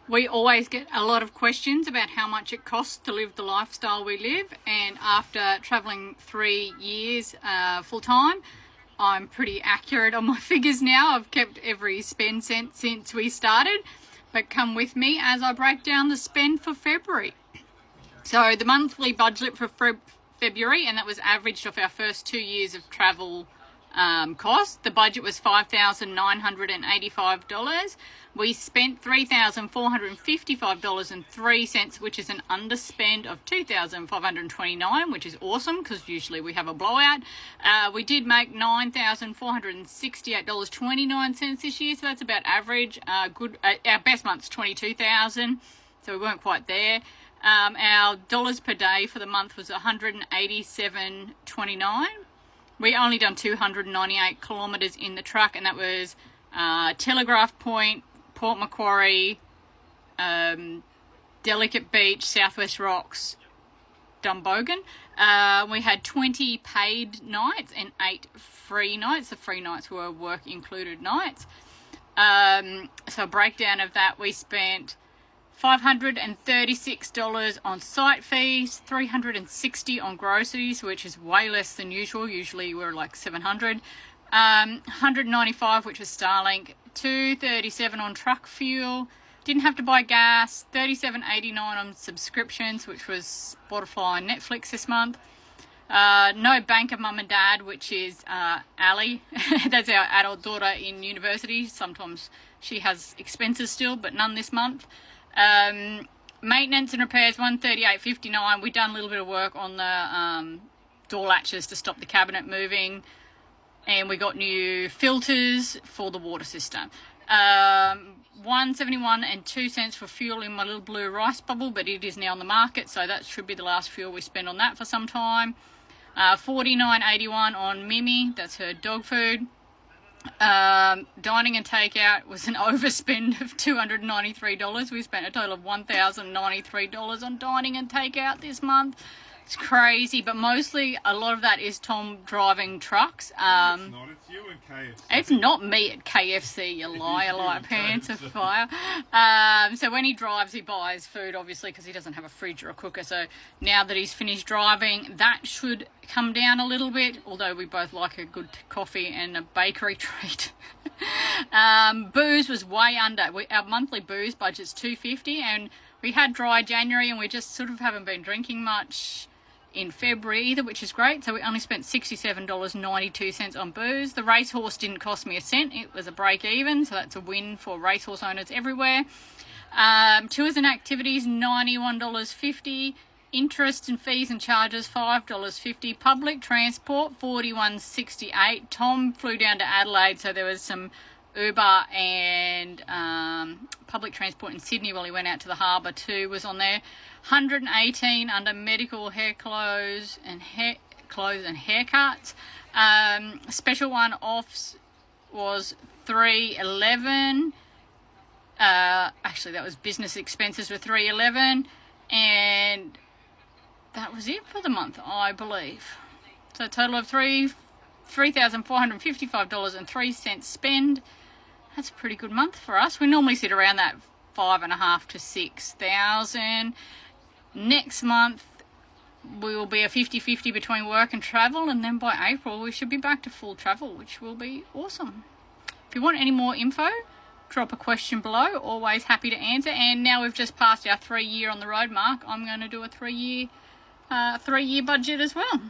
We always get a lot of questions about how much it costs to live the lifestyle we live, and after travelling 3 years full time, I'm pretty accurate on my figures now. I've kept every spend cent since we started, but come with me as I break down the spend for February. So the monthly budget for February, and that was averaged off our first 2 years of travel cost. The budget was $5,985. We spent $3,455.03, which is an underspend of $2,529, which is awesome because usually we have a blowout. We did make $9,468.29 this year, so that's about average. Good. Our best month's $22,000, so we weren't quite there. Our dollars per day for the month was $187.29. We only done 298 kilometres in the truck, and that was Telegraph Point, Port Macquarie, Delicate Beach, Southwest Rocks, Dumbogan. We had 20 paid nights and 8 free nights. The free nights were work included nights. So a breakdown of that, we spent $536 on site fees, $360 on groceries, which is way less than usual. Usually we're like $700. $195, which was Starlink, $237 on truck fuel. Didn't have to buy gas. $37.89 on subscriptions, which was Spotify and Netflix this month. No bank of mum and dad, which is Ali. That's our adult daughter in university. Sometimes she has expenses still, but none this month. Maintenance and repairs, $138.59. We done a little bit of work on the door latches to stop the cabinet moving, and we got new filters for the water system. $1.71 for fuel in my little blue rice bubble, but it is now on the market, so that should be the last fuel we spend on that for some time. $49.81 on Mimi, that's her dog food. Dining and takeout was an overspend of $293. We spent a total of $1,093 on dining and takeout this month. It's crazy, but mostly a lot of that is Tom driving trucks. It's not, it's you and KFC. It's not me at KFC, you liar, pants of fire. So when he drives, he buys food, obviously, because he doesn't have a fridge or a cooker. So now that he's finished driving, that should come down a little bit, although we both like a good coffee and a bakery treat. Booze was way under. Our monthly booze budget's $250, and we had dry January, and we just sort of haven't been drinking much in February either, which is great. So we only spent $67.92 on booze. The racehorse didn't cost me a cent. It was a break even, so that's a win for racehorse owners everywhere. Tours and activities, $91.50. Interest and fees and charges, $5.50. Public transport, $41.68. Tom flew down to Adelaide, so there was some Uber and public transport in Sydney while he went out to the harbour too was on there. $118 under medical, hair, clothes and haircuts. Special one-offs was $311. Actually, that was business expenses were $311, and that was it for the month, I believe. So a total of $3,455.03 spend. That's a pretty good month for us. We normally sit around that $5,500 to $6,000. Next month we will be a 50-50 between work and travel, and then by April we should be back to full travel, which will be awesome. If you want any more info, drop a question below. Always happy to answer. And now we've just passed our 3-year on the road mark, I'm going to do a 3-year budget as well.